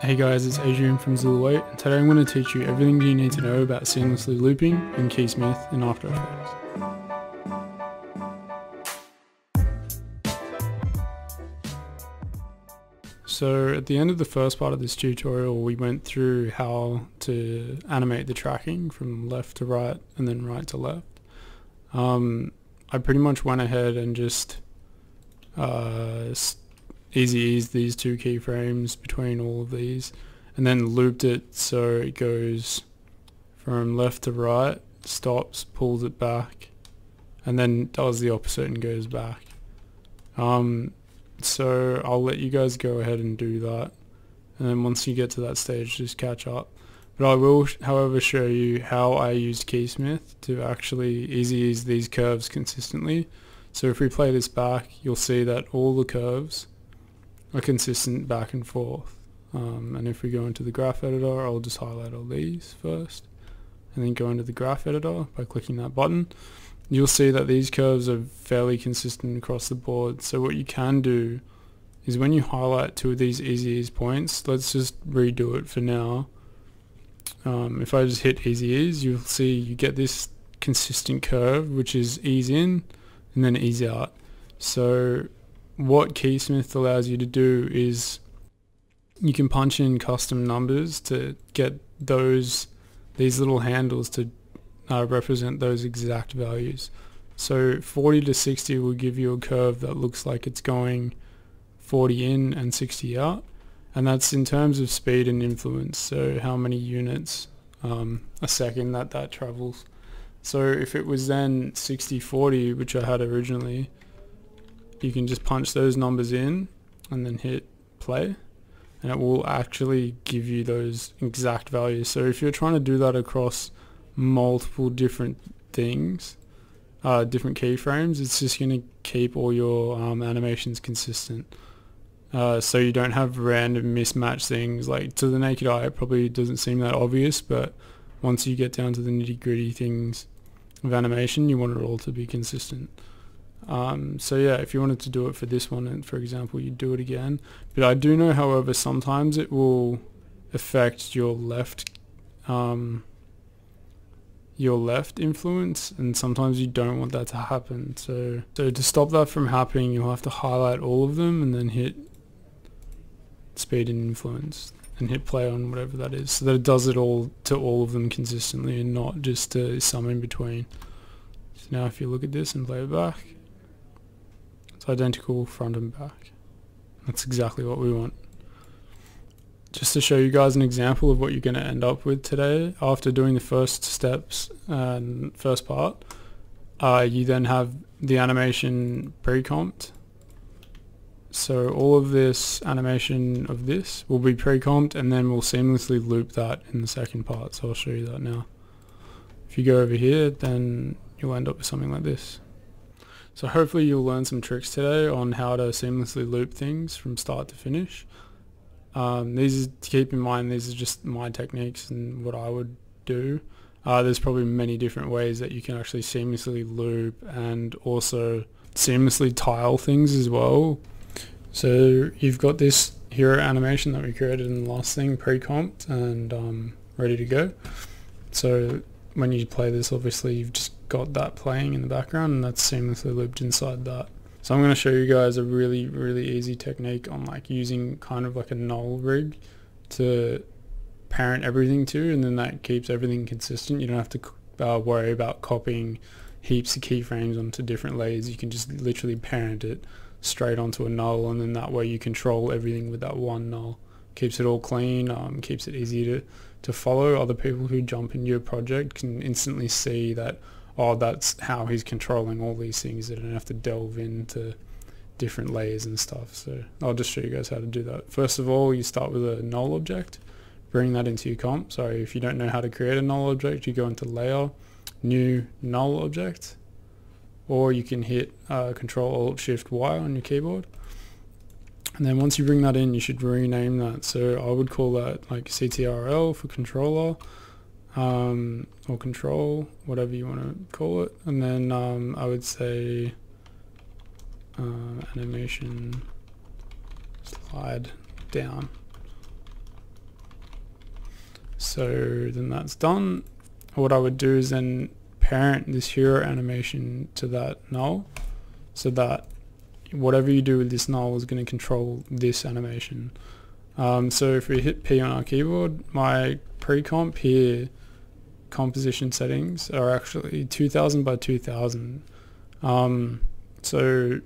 Hey guys, it's Adrian from Zilla8, and today I'm going to teach you everything you need to know about seamlessly looping in Keysmith in After Effects. So at the end of the first part of this tutorial, we went through how to animate the tracking from left to right and then right to left. I pretty much went ahead and just easy eased these two keyframes between all of these and then looped it so it goes from left to right, stops, pulls it back, and then does the opposite and goes back. So I'll let you guys go ahead and do that, and then once you get to that stage just catch up. But I will however show you how I used Keysmith to actually easy ease these curves consistently. So if we play this back, you'll see that all the curves are consistent back and forth. And if we go into the graph editor, I'll just highlight all these first and then go into the graph editor by clicking that button. You'll see that these curves are fairly consistent across the board. So what you can do is when you highlight two of these easy ease points, let's just redo it for now. If I just hit easy ease, you'll see you get this consistent curve, which is ease in and then ease out. So what Keysmith allows you to do is you can punch in custom numbers to get these little handles to represent those exact values. So 40 to 60 will give you a curve that looks like it's going 40 in and 60 out, and that's in terms of speed and influence, so how many units a second that travels. So if it was then 60-40, which I had originally, you can just punch those numbers in and then hit play, and it will actually give you those exact values. So if you're trying to do that across multiple different things, different keyframes, it's just going to keep all your animations consistent. So you don't have random mismatched things. Like, to the naked eye it probably doesn't seem that obvious, but once you get down to the nitty gritty things of animation, you want it all to be consistent. So yeah, if you wanted to do it for this one, and for example, you do it again. But I do know, however, sometimes it will affect your left influence, and sometimes you don't want that to happen. So to stop that from happening, you'll have to highlight all of them and then hit speed and influence and hit play on whatever that is, so that it does it all to all of them consistently and not just some in between. So now if you look at this and play it back, it's identical front and back. That's exactly what we want. Just to show you guys an example of what you're going to end up with today, after doing the first steps and first part, you then have the animation pre-comped. So all of this animation of this will be pre-comped, and then we'll seamlessly loop that in the second part. So I'll show you that now. If you go over here, then you'll end up with something like this. So hopefully you'll learn some tricks today on how to seamlessly loop things from start to finish. These, to keep in mind, these are just my techniques and what I would do. There's probably many different ways that you can actually seamlessly loop and also seamlessly tile things as well. So you've got this hero animation that we created in the last thing, pre-comped and ready to go. So when you play this, obviously you've just got that playing in the background, and that's seamlessly looped inside that. So I'm going to show you guys a really easy technique on like using kind of like a null rig to parent everything to, and then that keeps everything consistent. You don't have to worry about copying heaps of keyframes onto different layers. You can just literally parent it straight onto a null, and then that way you control everything with that one null. Keeps it all clean, keeps it easy to follow. Other people who jump into your project can instantly see that, oh, that's how he's controlling all these things. They don't have to delve into different layers and stuff. So I'll just show you guys how to do that. First of all, you start with a null object, bring that into your comp. So if you don't know how to create a null object, you go into layer, new null object, or you can hit Control-Alt-Shift-Y on your keyboard. And then once you bring that in, you should rename that. So I would call that like CTRL for controller, or control, whatever you want to call it. And then I would say animation slide down. So then that's done. What I would do is then parent this hero animation to that null, so that whatever you do with this null is going to control this animation. So if we hit P on our keyboard, my pre-comp here composition settings are actually 2000 by 2000. So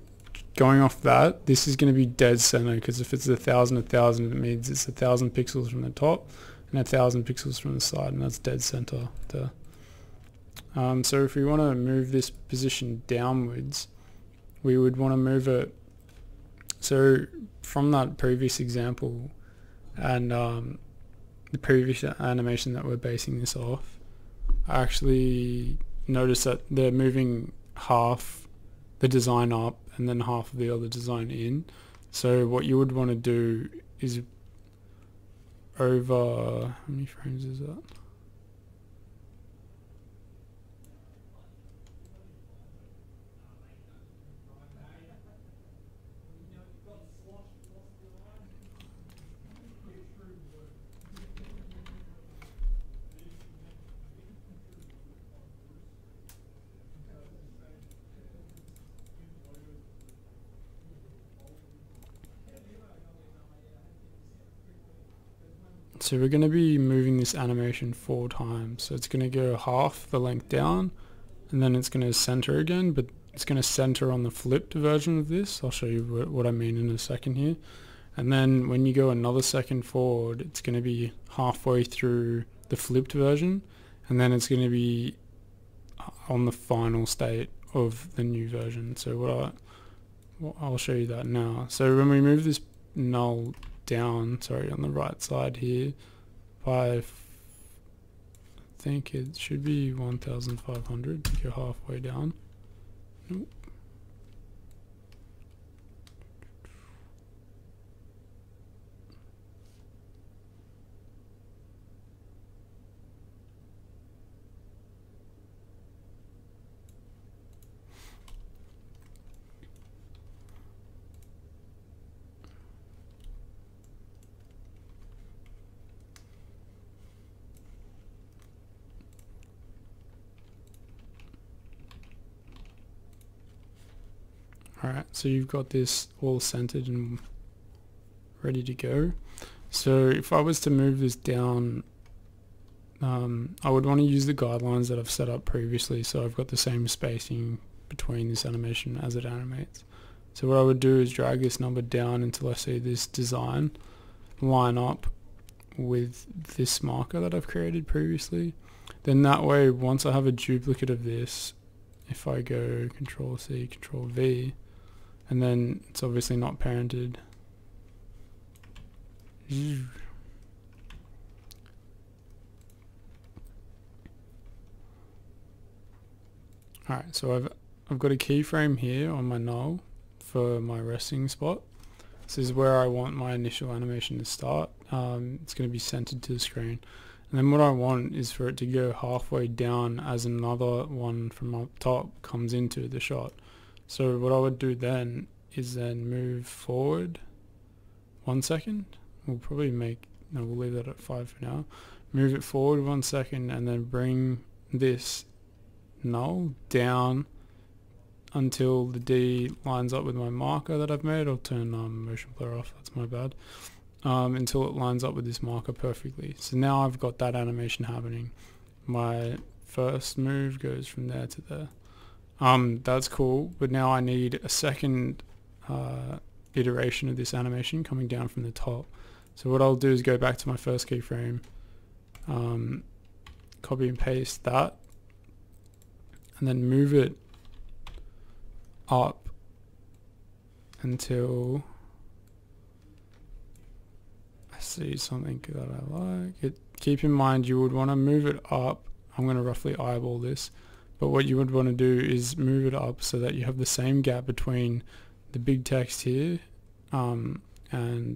going off that, this is going to be dead center, because if it's 1000 1000, it means it's 1000 pixels from the top and 1000 pixels from the side, and that's dead center there. So if we want to move this position downwards, we would want to move it, so from that previous example and the previous animation that we're basing this off, I actually noticed that they're moving half the design up and then half of the other design in. So what you would want to do is over, how many frames is that? So we're going to be moving this animation 4 times. So it's going to go half the length down, and then it's going to center again, but it's going to center on the flipped version of this. I'll show you what I mean in a second here. And then when you go another second forward, it's going to be halfway through the flipped version, and then it's going to be on the final state of the new version. So I'll show you that now. So when we move this null down, sorry, on the right side here by, I think it should be 1500 to go halfway down. Nope. Alright, so you've got this all centered and ready to go. So if I was to move this down, I would want to use the guidelines that I've set up previously, so I've got the same spacing between this animation as it animates. So what I would do is drag this number down until I see this design line up with this marker that I've created previously. Then that way, once I have a duplicate of this, if I go Control C, Control V, and then it's obviously not parented. Alright, so I've got a keyframe here on my null for my resting spot. This is where I want my initial animation to start. It's going to be centered to the screen. And then what I want is for it to go halfway down as another one from up top comes into the shot. So what I would do then is then move forward 1 second. We'll probably we'll leave that at 5 for now. Move it forward 1 second and then bring this null down until the D lines up with my marker that I've made. I'll turn motion blur off, that's my bad. Until it lines up with this marker perfectly. So now I've got that animation happening. My first move goes from there to there. That's cool, but now I need a second iteration of this animation coming down from the top. So what I'll do is go back to my first keyframe, copy and paste that, and then move it up until I see something that I like. Keep in mind you would want to move it up. I'm going to roughly eyeball this, but what you would want to do is move it up so that you have the same gap between the big text here and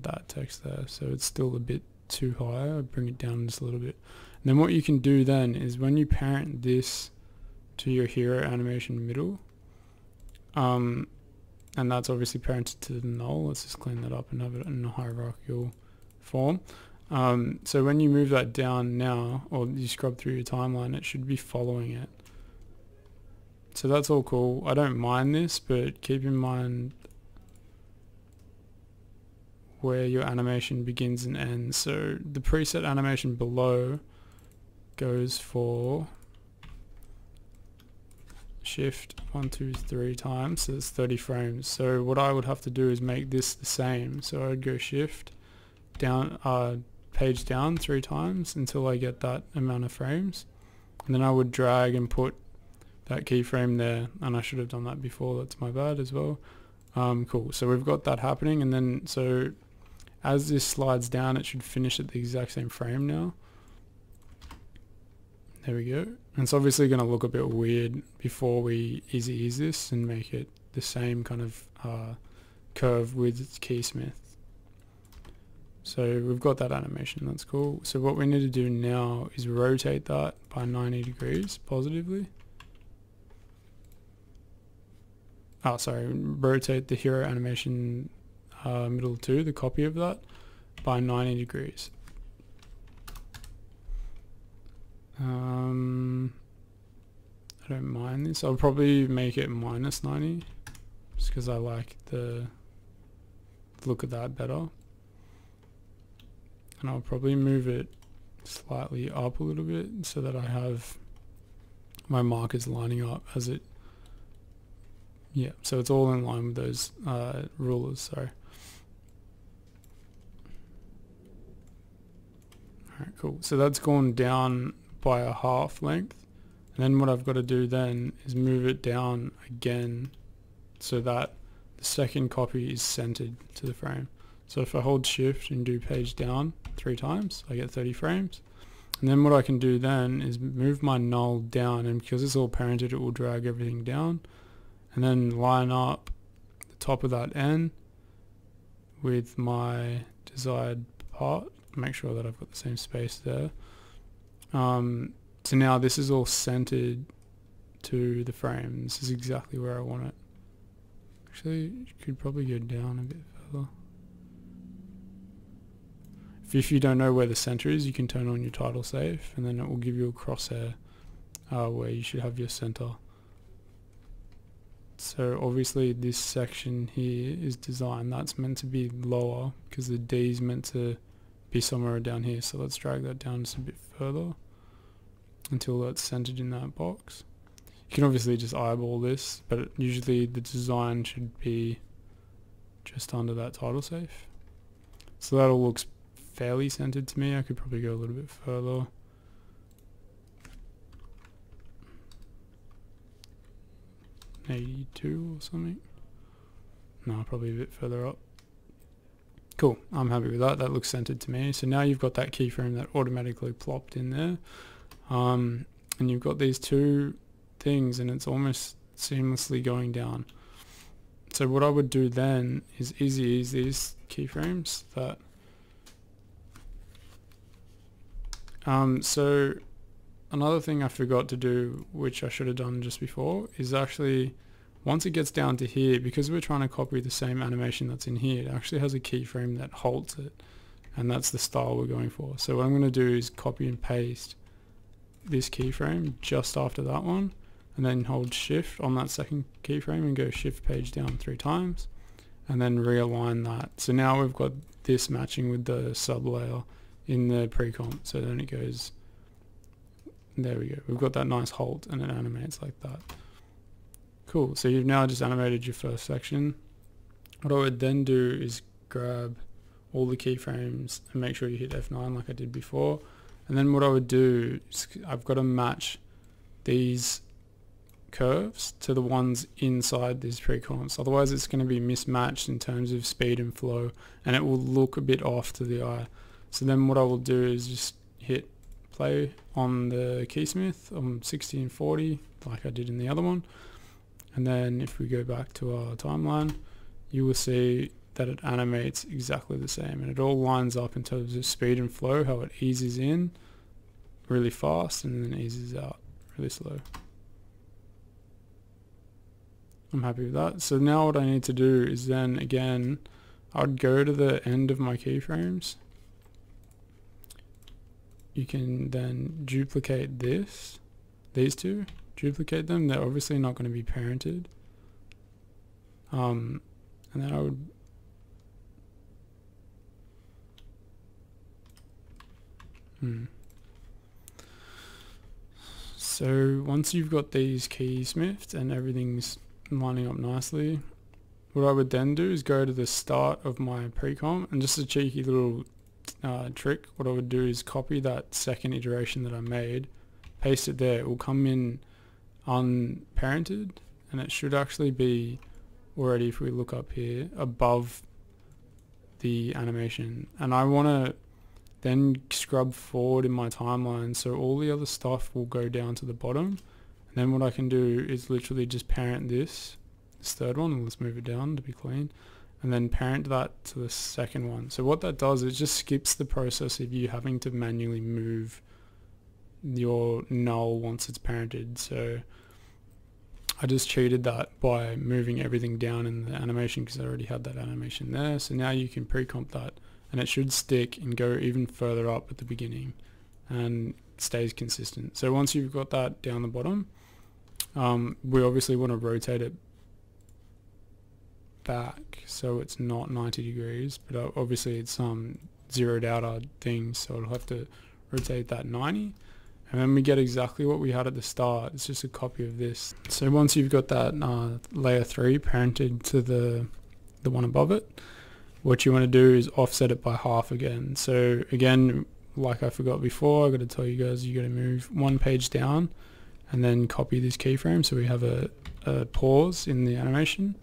that text there. So it's still a bit too high. I bring it down just a little bit. And then what you can do then is when you parent this to your hero animation middle, and that's obviously parented to the null. Let's just clean that up and have it in a hierarchical form. So when you move that down now, or you scrub through your timeline, it should be following it. So that's all cool. I don't mind this, but keep in mind where your animation begins and ends. So the preset animation below goes for shift 1, 2, 3 times, so it's 30 frames. So what I would have to do is make this the same. So I'd go shift down, page down 3 times until I get that amount of frames, and then I would drag and put that keyframe there, and I should have done that before, that's my bad as well. Cool, so we've got that happening, and then so as this slides down it should finish at the exact same frame now. There we go. And it's obviously going to look a bit weird before we easy ease this and make it the same kind of curve with Keysmith. So we've got that animation, that's cool. So what we need to do now is rotate that by 90 degrees positively. Oh, sorry, rotate the hero animation middle 2, the copy of that, by 90 degrees. I don't mind this. I'll probably make it minus 90 just because I like the look of that better. And I'll probably move it slightly up a little bit so that I have my markers lining up as it, yeah, so it's all in line with those rulers, sorry. Alright, cool. So that's gone down by a half length, and then what I've got to do then is move it down again so that the second copy is centered to the frame. So if I hold shift and do page down 3 times, I get 30 frames. And then what I can do then is move my null down, and because it's all parented it will drag everything down, and then line up the top of that N with my desired part, make sure that I've got the same space there. So now this is all centered to the frame. This is exactly where I want it. Actually, you could probably go down a bit further. If you don't know where the center is, you can turn on your title save, and then it will give you a crosshair where you should have your center. So obviously this section here is designed, that's meant to be lower because the D is meant to be somewhere down here. So let's drag that down just a bit further until that's centered in that box. You can obviously just eyeball this, but usually the design should be just under that title safe. So that all looks fairly centered to me. I could probably go a little bit further. '82 or something. No, probably a bit further up. Cool, I'm happy with that. That looks centered to me. So now you've got that keyframe that automatically plopped in there. And you've got these two things and it's almost seamlessly going down. So what I would do then is easy ease these keyframes that so another thing I forgot to do, which I should have done just before, is actually once it gets down to here, because we're trying to copy the same animation that's in here, it actually has a keyframe that halts it, and that's the style we're going for. So what I'm going to do is copy and paste this keyframe just after that one, and then hold shift on that second keyframe and go shift page down 3 times, and then realign that. So now we've got this matching with the sub layer in the pre-comp, so then it goes, there we go, we've got that nice halt and it animates like that. Cool, so you've now just animated your first section. What I would then do is grab all the keyframes and make sure you hit F9 like I did before, and then what I would do is I've got to match these curves to the ones inside these pre-comps, otherwise it's going to be mismatched in terms of speed and flow and it will look a bit off to the eye. So then what I will do is just hit play on the Keysmith on 60 and 40 like I did in the other one, and then if we go back to our timeline you will see that it animates exactly the same and it all lines up in terms of speed and flow, how it eases in really fast and then eases out really slow. I'm happy with that. So now what I need to do is then again I would go to the end of my keyframes you can then duplicate these two, duplicate them. They're obviously not going to be parented. And then I would So once you've got these keysmithed and everything's lining up nicely, what I would then do is go to the start of my pre-comp, and just a cheeky little trick, what I would do is copy that second iteration that I made, paste it there. It will come in unparented, and it should actually be already, if we look up here, above the animation. And I want to then scrub forward in my timeline so all the other stuff will go down to the bottom. And then what I can do is literally just parent this third one, and let's move it down to be clean, and then parent that to the second one. So what that does is just skips the process of you having to manually move your null once it's parented. So I just cheated that by moving everything down in the animation because I already had that animation there. So now you can pre-comp that, and it should stick and go even further up at the beginning and stays consistent. So once you've got that down the bottom, we obviously want to rotate it back so it's not 90 degrees, but obviously it's zeroed out our things, so it'll have to rotate that 90, and then we get exactly what we had at the start. It's just a copy of this. So once you've got that layer 3 parented to the one above it, what you want to do is offset it by half again. So again, like I forgot before, I got to tell you guys, you got to move one page down and then copy this keyframe, so we have a pause in the animation,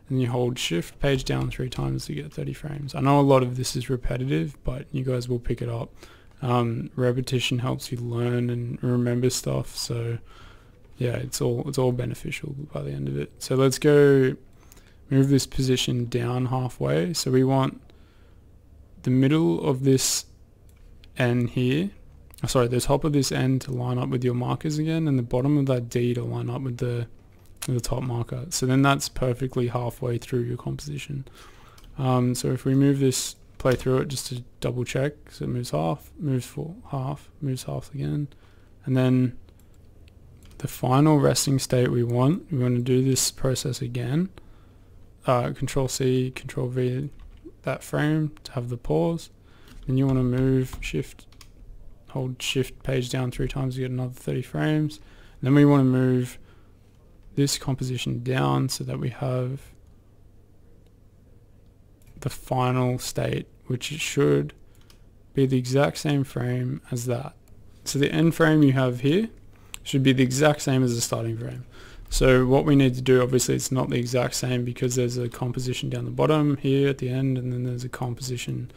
and you hold shift page down 3 times to get 30 frames. I know a lot of this is repetitive, but you guys will pick it up. Repetition helps you learn and remember stuff, so yeah, it's all beneficial by the end of it. So let's go move this position down halfway. So we want the middle of this N here, the top of this N to line up with your markers again, and the bottom of that D to line up with the top marker. So then that's perfectly halfway through your composition. So if we move this, play through it just to double check, so it moves half, moves for half, moves half again, and then the final resting state we want to do this process again. Control C, Control V that frame to have the pause. Then you want to move hold shift page down 3 times to get another 30 frames. And then we want to move this composition down so that we have the final state, which it should be the exact same frame as that. So the end frame you have here should be the exact same as the starting frame. So what we need to do, obviously it's not the exact same because there's a composition down the bottom here at the end, and then there's a composition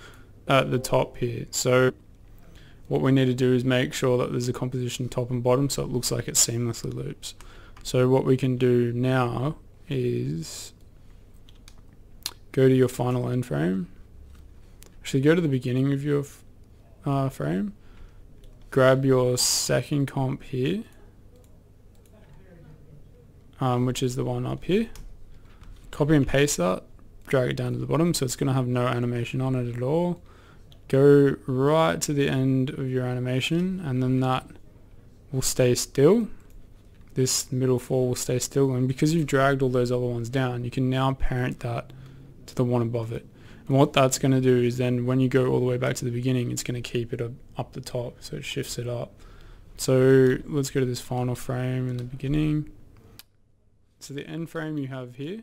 at the top here. So what we need to do is make sure that there's a composition top and bottom so it looks like it seamlessly loops. So what we can do now is go to your final end frame. Actually, go to the beginning of your frame, grab your second comp here, which is the one up here, copy and paste that, drag it down to the bottom so it's going to have no animation on it at all. Go right to the end of your animation, and then that will stay still. This middle 4 will stay still, and because you've dragged all those other ones down, you can now parent that to the one above it. And what that's going to do is then when you go all the way back to the beginning, it's going to keep it up the top, so it shifts it up. So let's go to this final frame in the beginning. So the end frame you have here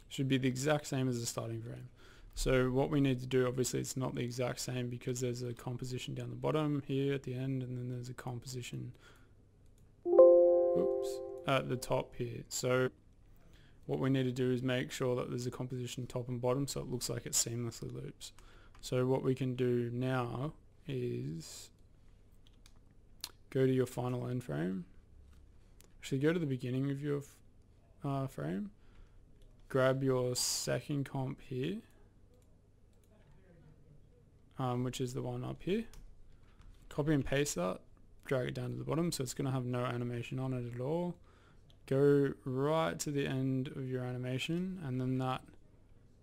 should be the exact same as the starting frame. So what we need to do, obviously it's not the exact same because there's a composition down the bottom here at the end, and then there's a composition at the top here. So what we need to do is make sure that there's a composition top and bottom so it looks like it seamlessly loops. So what we can do now is go to your final end frame. Actually, go to the beginning of your frame, grab your second comp here, which is the one up here, copy and paste that, drag it down to the bottom so it's going to have no animation on it at all. Go right to the end of your animation, and then that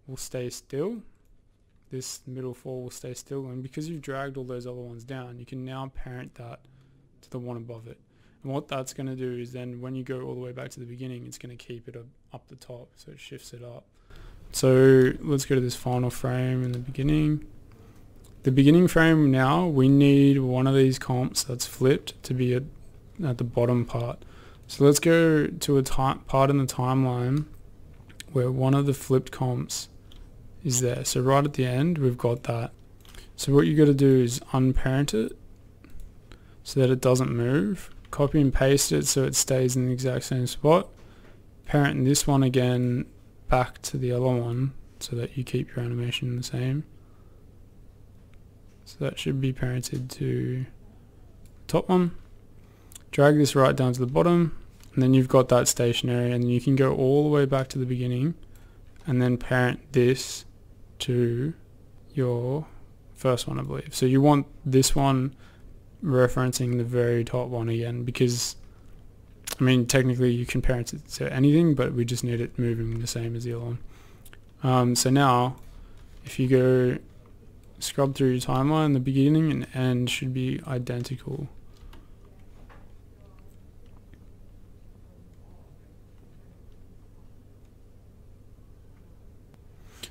will stay still. this middle 4 will stay still, and because you've dragged all those other ones down, you can now parent that to the one above it. And what that's going to do is then when you go all the way back to the beginning, it's going to keep it up the top, so it shifts it up. So let's go to this final frame in the beginning. The beginning frame now, we need one of these comps that's flipped to be at the bottom part. So let's go to a part in the timeline where one of the flipped comps is there. So right at the end, we've got that. So what you got to do is unparent it so that it doesn't move. Copy and paste it so it stays in the exact same spot. Parent this one again back to the other one so that you keep your animation the same. So that should be parented to the top one. Drag this right down to the bottom, and then you've got that stationary, and you can go all the way back to the beginning and then parent this to your first one, I believe. So you want this one referencing the very top one again, because I mean technically you can parent it to anything, but we just need it moving the same as the other one. So now if you go scrub through your timeline, the beginning and end should be identical.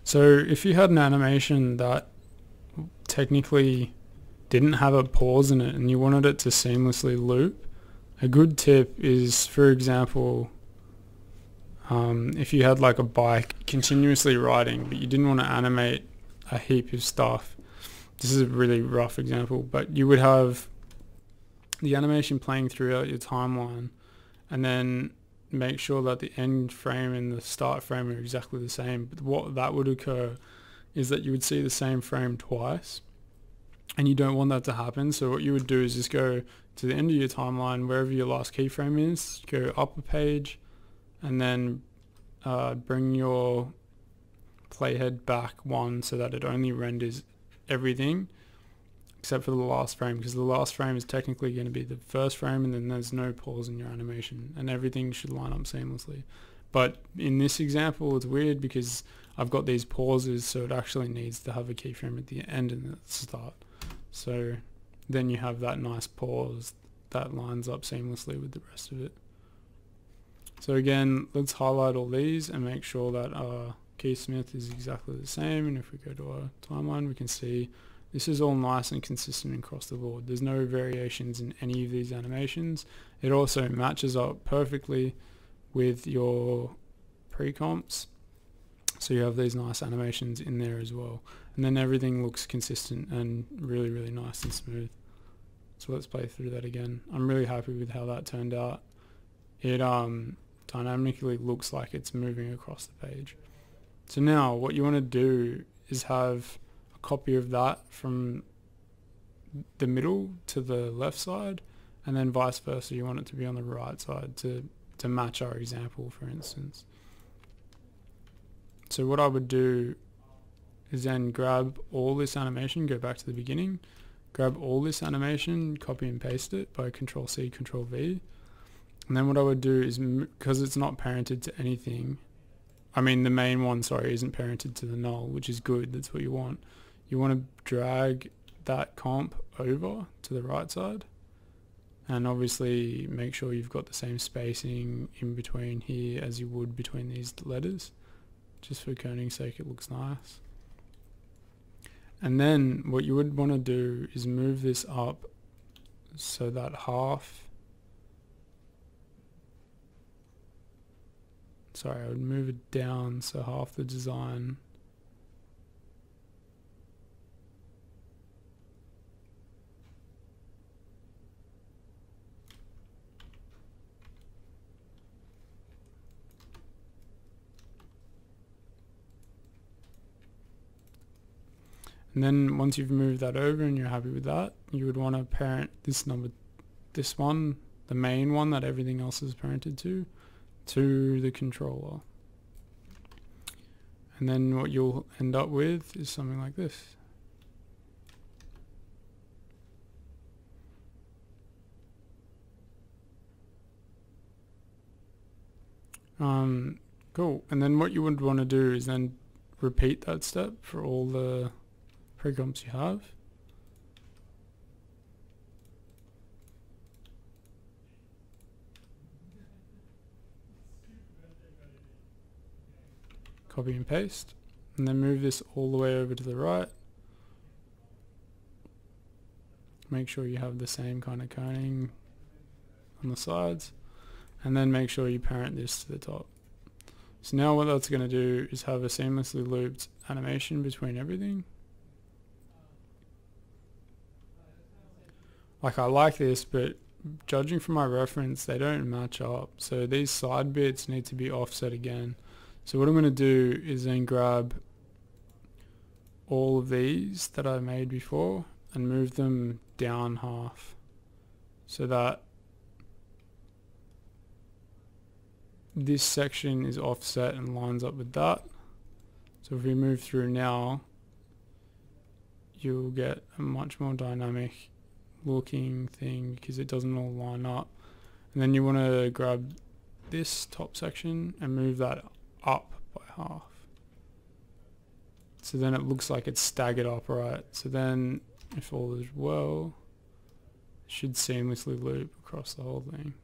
So if you had an animation that technically didn't have a pause in it and you wanted it to seamlessly loop, a good tip is, for example, if you had like a bike continuously riding but you didn't want to animate a heap of stuff. This is a really rough example, but you would have the animation playing throughout your timeline and then make sure that the end frame and the start frame are exactly the same. But what that would occur is that you would see the same frame twice, and you don't want that to happen. So what you would do is just go to the end of your timeline, wherever your last keyframe is, go up a page, and then bring your playhead back one so that it only renders everything except for the last frame, because the last frame is technically going to be the first frame, and then there's no pause in your animation and everything should line up seamlessly. But in this example it's weird because I've got these pauses, so it actually needs to have a keyframe at the end and at the start. So then you have that nice pause that lines up seamlessly with the rest of it. So again, let's highlight all these and make sure that our Keysmith is exactly the same, and if we go to our timeline we can see this is all nice and consistent across the board. There's no variations in any of these animations. It also matches up perfectly with your pre-comps, so you have these nice animations in there as well, and then everything looks consistent and really, really nice and smooth. So let's play through that again. I'm really happy with how that turned out. It dynamically looks like it's moving across the page. So now what you want to do is have a copy of that from the middle to the left side, and then vice versa, you want it to be on the right side to match our example, for instance. So what I would do is then grab all this animation, go back to the beginning, grab all this animation, copy and paste it by Control C, Control V. And then what I would do is, because it's not parented to anything, I mean the main one, sorry, isn't parented to the null, which is good, that's what you want. You want to drag that comp over to the right side, and obviously make sure you've got the same spacing in between here as you would between these letters. Just for kerning's sake, it looks nice. And then what you would want to do is move this up so that half, sorry, I would move it down so half the design and then once you've moved that over and you're happy with that, you would want to parent this one, the main one that everything else is parented to the controller. And then what you'll end up with is something like this. Cool. And then what you would want to do is then repeat that step for all the pre-comps you have. Copy and paste, and then move this all the way over to the right. Make sure you have the same kind of coning on the sides, and then make sure you parent this to the top. So now what that's going to do is have a seamlessly looped animation between everything. Like, I like this, but judging from my reference, they don't match up. So these side bits need to be offset again. So what I'm going to do is then grab all of these that I made before and move them down half so that this section is offset and lines up with that. So if we move through now, you'll get a much more dynamic looking thing because it doesn't all line up. And then you want to grab this top section and move that up by half. So then it looks like it's staggered upright. So then if all is well, it should seamlessly loop across the whole thing.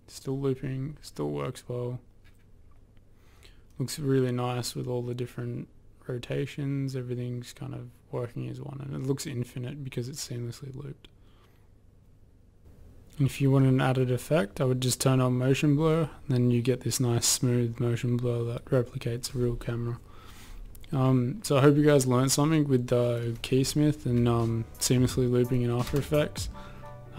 Still looping, still works well. Looks really nice with all the different rotations, everything's kind of working as one, and it looks infinite because it's seamlessly looped. And if you want an added effect, I would just turn on motion blur, and then you get this nice smooth motion blur that replicates a real camera. So I hope you guys learned something with Keysmith and seamlessly looping in After Effects.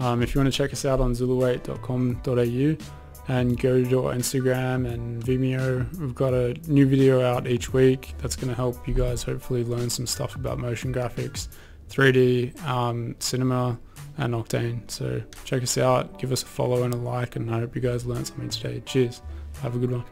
If you want to check us out on zulu8.com.au and go to our Instagram and Vimeo, we've got a new video out each week that's going to help you guys hopefully learn some stuff about motion graphics, 3D, cinema and Octane. So check us out, give us a follow and a like, and I hope you guys learned something today. Cheers, have a good one.